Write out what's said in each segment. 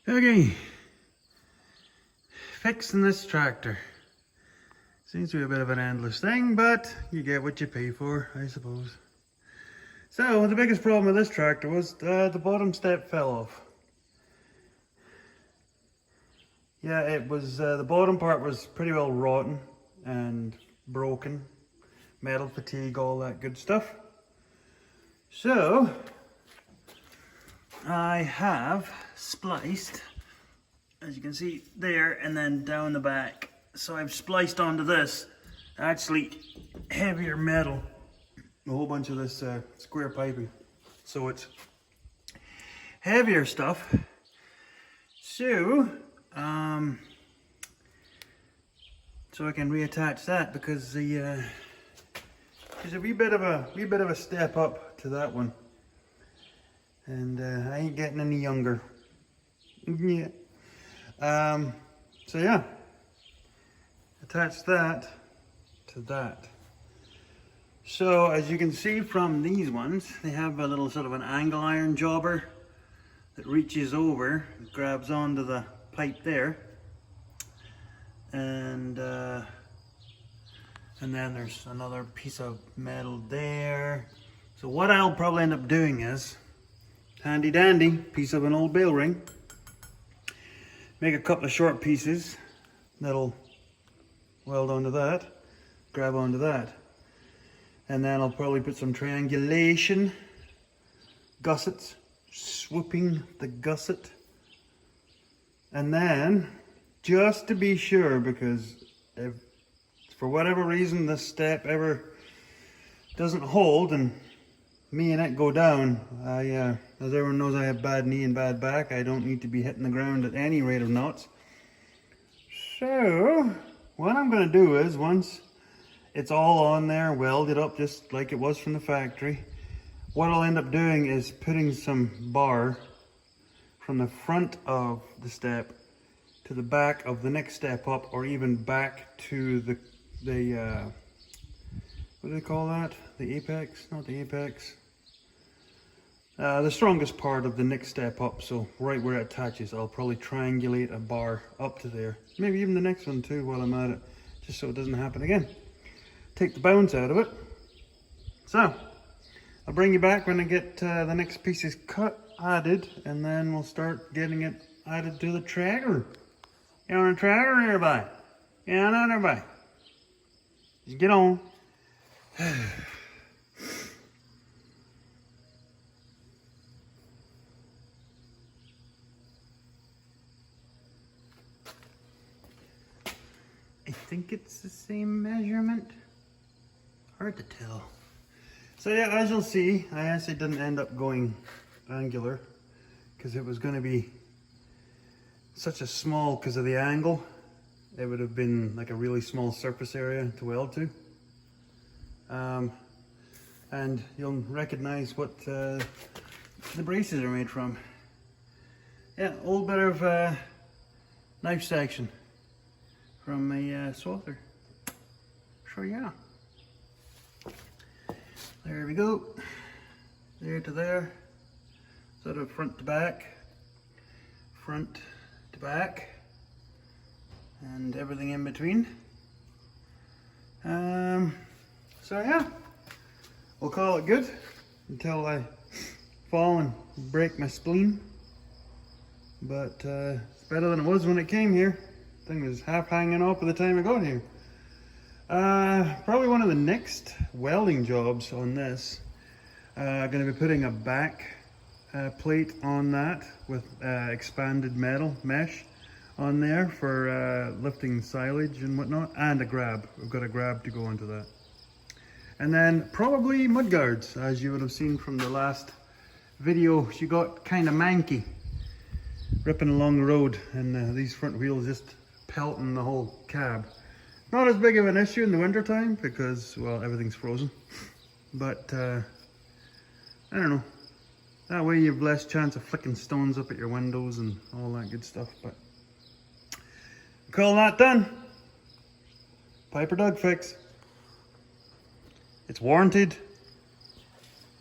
Okay, fixing this tractor. Seems to be a bit of an endless thing, but you get what you pay for, I suppose. So, the biggest problem with this tractor was the bottom step fell off. Yeah, it was, the bottom part was pretty well rotten and broken. Metal fatigue, all that good stuff. So, I have spliced, as you can see there, and then down the back. So I've spliced onto this, actually heavier metal, a whole bunch of this square piping. So it's heavier stuff. So, so I can reattach that because there's a wee bit of a step up to that one. And I ain't getting any younger. Yeah. So yeah, attach that to that. So as you can see from these ones, they have a little sort of an angle iron jobber that reaches over, grabs onto the pipe there, and then there's another piece of metal there. So what I'll probably end up doing is, handy dandy piece of an old bale ring, make a couple of short pieces that'll weld onto that, grab onto that, and then I'll probably put some triangulation gussets, swooping the gusset, and then just to be sure, because if for whatever reason this step ever doesn't hold and me and it go down, as everyone knows, I have bad knee and bad back. I don't need to be hitting the ground at any rate of knots. So what I'm going to do is, once it's all on there, welded up just like it was from the factory, what I'll end up doing is putting some bar from the front of the step to the back of the next step up, or even back to the what do they call that? The apex? Not the apex. The strongest part of the next step up, so right where it attaches, I'll probably triangulate a bar up to there. Maybe even the next one too while I'm at it, just so it doesn't happen again. Take the bounce out of it. So, I'll bring you back when I get the next pieces cut, added, and then we'll start getting it added to the tractor. You on a tractor, everybody? Yeah, not everybody. Just get on. I think it's the same measurement. Hard to tell. So yeah, as you'll see, I actually didn't end up going angular because it was going to be such a small, because of the angle, it would have been like a really small surface area to weld to. And you'll recognize what the braces are made from. Yeah, old bit of knife section from a swather. So yeah, there we go, there to there, sort of front to back, and everything in between. So yeah, we'll call it good until I fall and break my spleen. But it's better than it was when it came here. Thing was half hanging off by the time I got here. Probably one of the next welding jobs on this, going to be putting a back plate on that with expanded metal mesh on there for lifting silage and whatnot, and a grab. We've got a grab to go into that. And then probably mud guards, as you would have seen from the last video. She got kind of manky ripping along the road, and these front wheels just pelting the whole cab. Not as big of an issue in the winter time because, well, everything's frozen, but I don't know, that way you've less chance of flicking stones up at your windows and all that good stuff. But call that done. Piper Doug fix. It's warranted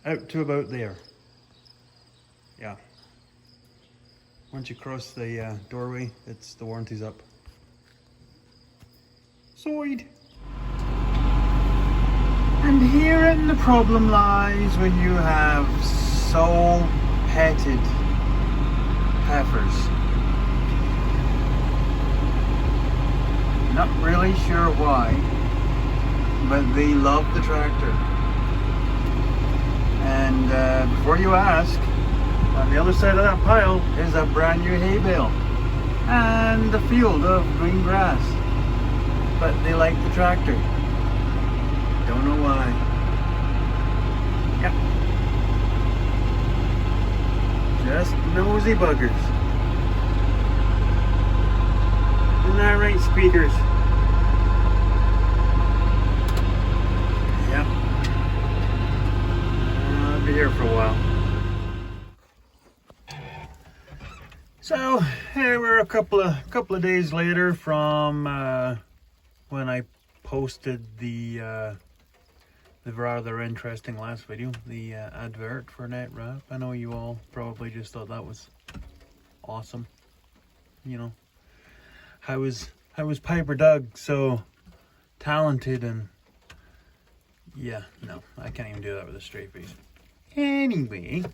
out to about there. Yeah. Once you cross the doorway, the warranty's up. Side. And herein the problem lies when you have so petted heifers. Not really sure why, but they love the tractor. And before you ask, on the other side of that pile is a brand new hay bale and a field of green grass. But they like the tractor. Don't know why. Yep. Just nosy buggers. Isn't that right, speakers? Yep. I'll be here for a while. So here we're a couple of days later from when I posted the rather interesting last video, the advert for NetWrap. I know you all probably just thought that was awesome. You know, how was Piper Doug so talented? And yeah, no, I can't even do that with a straight face. Anyway,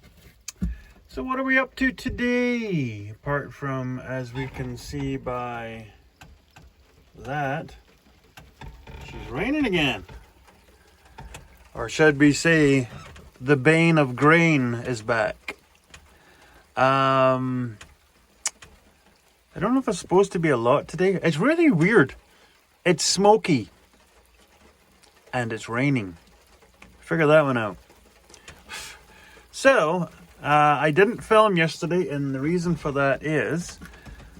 so what are we up to today? Apart from, as we can see by that, she's raining again. Or should we say, the bane of grain is back. I don't know if it's supposed to be a lot today. It's really weird. It's smoky. And it's raining. Figure that one out. So, I didn't film yesterday, and the reason for that is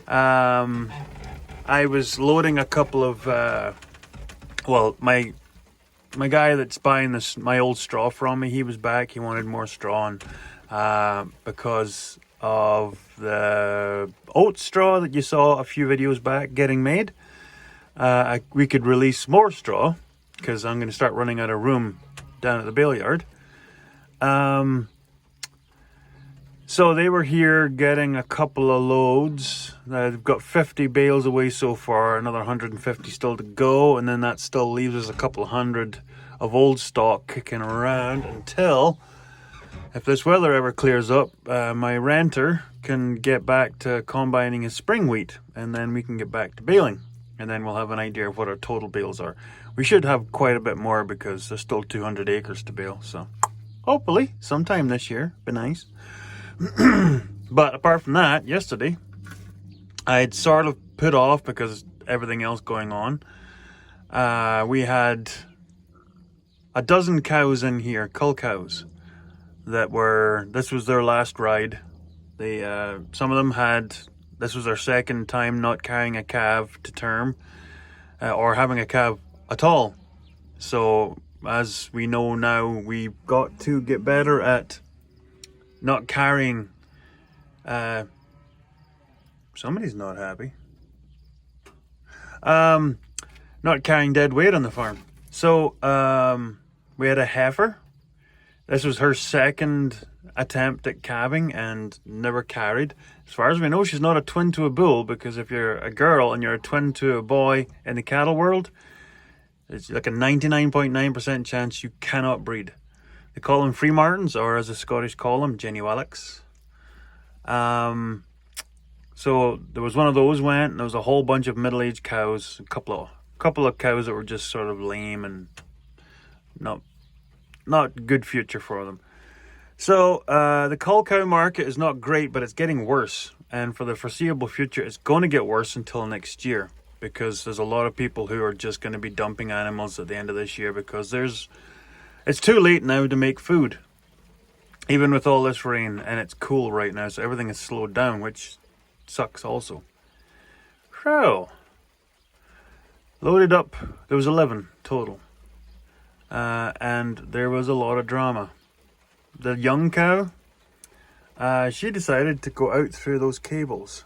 I was loading a couple of my guy that's buying my old straw from me, he was back. He wanted more straw, and because of the oat straw that you saw a few videos back getting made, we could release more straw because I'm going to start running out of room down at the bale yard. So they were here getting a couple of loads. They've got 50 bales away so far, another 150 still to go, and then that still leaves us a couple of hundred of old stock kicking around until, if this weather ever clears up, my renter can get back to combining his spring wheat, and then we can get back to baling, and then we'll have an idea of what our total bales are. We should have quite a bit more because there's still 200 acres to bale, so hopefully sometime this year, be nice. But apart from that, yesterday I'd sort of put off because everything else going on. We had a dozen cows in here, cull cows, this was their last ride. Some of them this was their second time not carrying a calf to term, or having a calf at all. So as we know now, we've got to get better at not carrying, somebody's not happy, not carrying dead weight on the farm. So we had a heifer. This was her second attempt at calving and never carried. As far as we know, she's not a twin to a bull, because if you're a girl and you're a twin to a boy in the cattle world, it's like a 99.9% chance you cannot breed. They call them free martins, or as the Scottish call them, genuelics. So there was one of those went, and there was a whole bunch of middle-aged cows, a couple of cows that were just sort of lame and not good future for them. So the cull cow market is not great, but it's getting worse, and for the foreseeable future, it's going to get worse until next year, because there's a lot of people who are just going to be dumping animals at the end of this year because it's too late now to make food, even with all this rain, and it's cool right now, so everything is slowed down, which sucks also. So, loaded up, there was 11 total, and there was a lot of drama. The young cow, she decided to go out through those cables,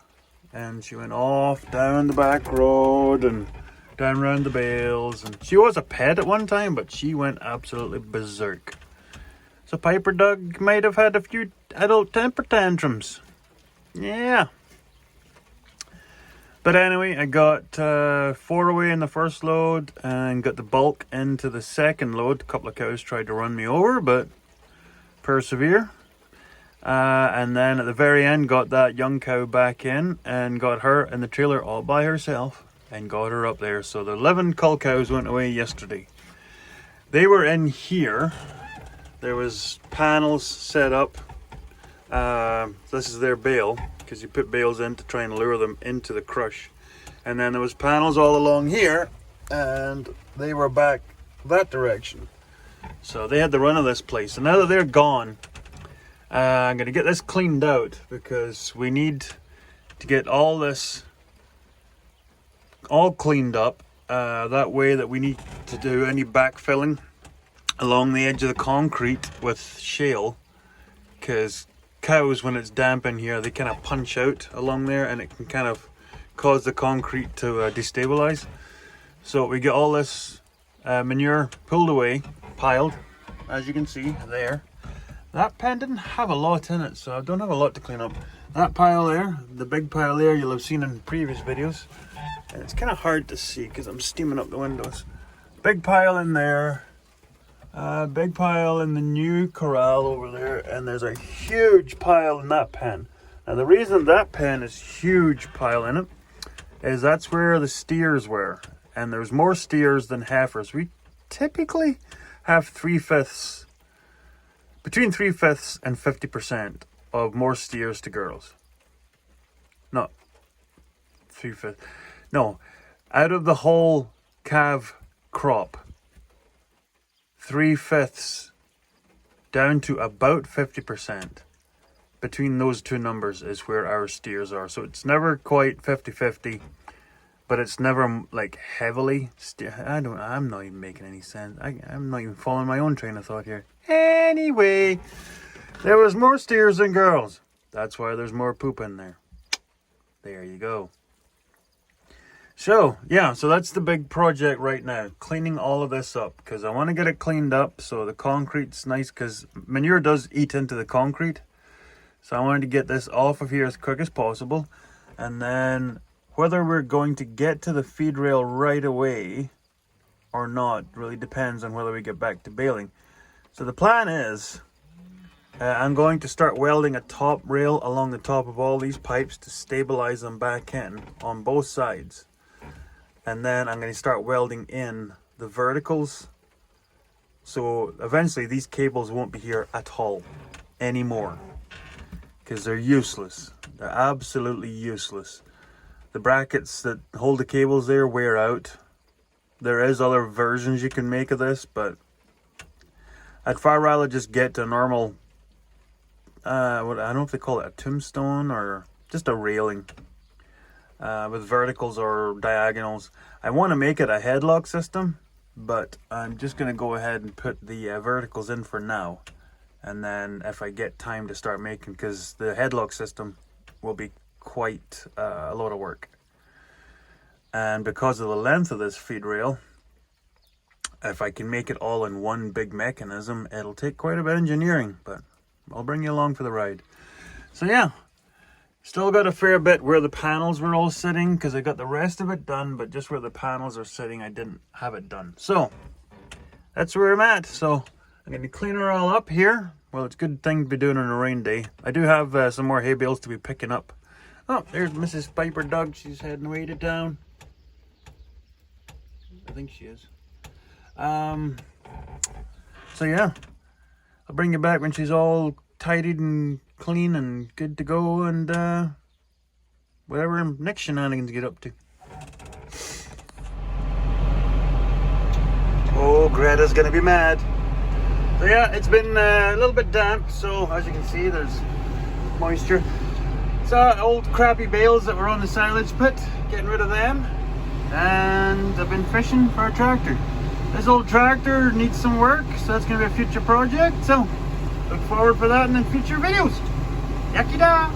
and she went off down the back road and down around the bales, and she was a pet at one time, but she went absolutely berserk. So Piper Doug might have had a few adult temper tantrums. Yeah, But anyway, I got 4 away in the first load and got the bulk into the second load. A couple of cows tried to run me over, but persevere. And then at the very end, got that young cow back in and got her in the trailer all by herself and got her up there. So the 11 cull cows went away yesterday. They were in here. There was panels set up. This is their bale, because you put bales in to try and lure them into the crush. And then there was panels all along here, and they were back that direction. So they had the run of this place. And now that they're gone, I'm going to get this cleaned out, because we need to get all this all cleaned up. That way that we need to do any backfilling along the edge of the concrete with shale, because cows, when it's damp in here, they kind of punch out along there, and it can kind of cause the concrete to destabilize. So we get all this manure pulled away, piled, as you can see there. That pen didn't have a lot in it, so I don't have a lot to clean up. That pile there, the big pile there, you'll have seen in previous videos. And it's kind of hard to see because I'm steaming up the windows. Big pile in there. Big pile in the new corral over there, and there's a huge pile in that pen. Now the reason that pen is huge pile in it is that's where the steers were, and there's more steers than heifers. We typically have between 3/5 and 50% of more steers to girls. No, 3/5. No, out of the whole calf crop, 3/5 down to about 50%. Between those two numbers is where our steers are. So it's never quite 50-50, but it's never like heavily I'm not even making any sense. I'm not even following my own train of thought here. Anyway, there was more steers than girls. That's why there's more poop in there. There you go. So, yeah, so that's the big project right now. Cleaning all of this up, because I want to get it cleaned up so the concrete's nice, because manure does eat into the concrete. So I wanted to get this off of here as quick as possible. And then whether we're going to get to the feed rail right away or not really depends on whether we get back to baling. So the plan is I'm going to start welding a top rail along the top of all these pipes to stabilize them back in on both sides. And then I'm going to start welding in the verticals. So eventually these cables won't be here at all anymore, because they're useless. They're absolutely useless. The brackets that hold the cables there wear out. There is other versions you can make of this, but I'd far rather just get a normal, I don't know if they call it a tombstone or just a railing with verticals or diagonals. I want to make it a headlock system, but I'm just going to go ahead and put the verticals in for now. And then if I get time to start making, because the headlock system will be quite a lot of work. And because of the length of this feed rail, if I can make it all in one big mechanism, it'll take quite a bit of engineering, but I'll bring you along for the ride. So yeah, still got a fair bit where the panels were all sitting, because I got the rest of it done, but just where the panels are sitting, I didn't have it done. So that's where I'm at. So I'm going to clean her all up here. Well, it's a good thing to be doing on a rain day. I do have some more hay bales to be picking up. Oh, there's Mrs. Piper Dog. She's heading way to town. I think she is. So yeah, I'll bring you back when she's all tidied and clean and good to go, and whatever next shenanigans get up to. Oh, Greta's gonna be mad. So yeah, it's been a little bit damp, so as you can see, there's moisture. So old crappy bales that were on the silage pit, getting rid of them, and I've been fishing for a tractor. This old tractor needs some work, so that's going to be a future project, so look forward for that in the future videos. Yakida!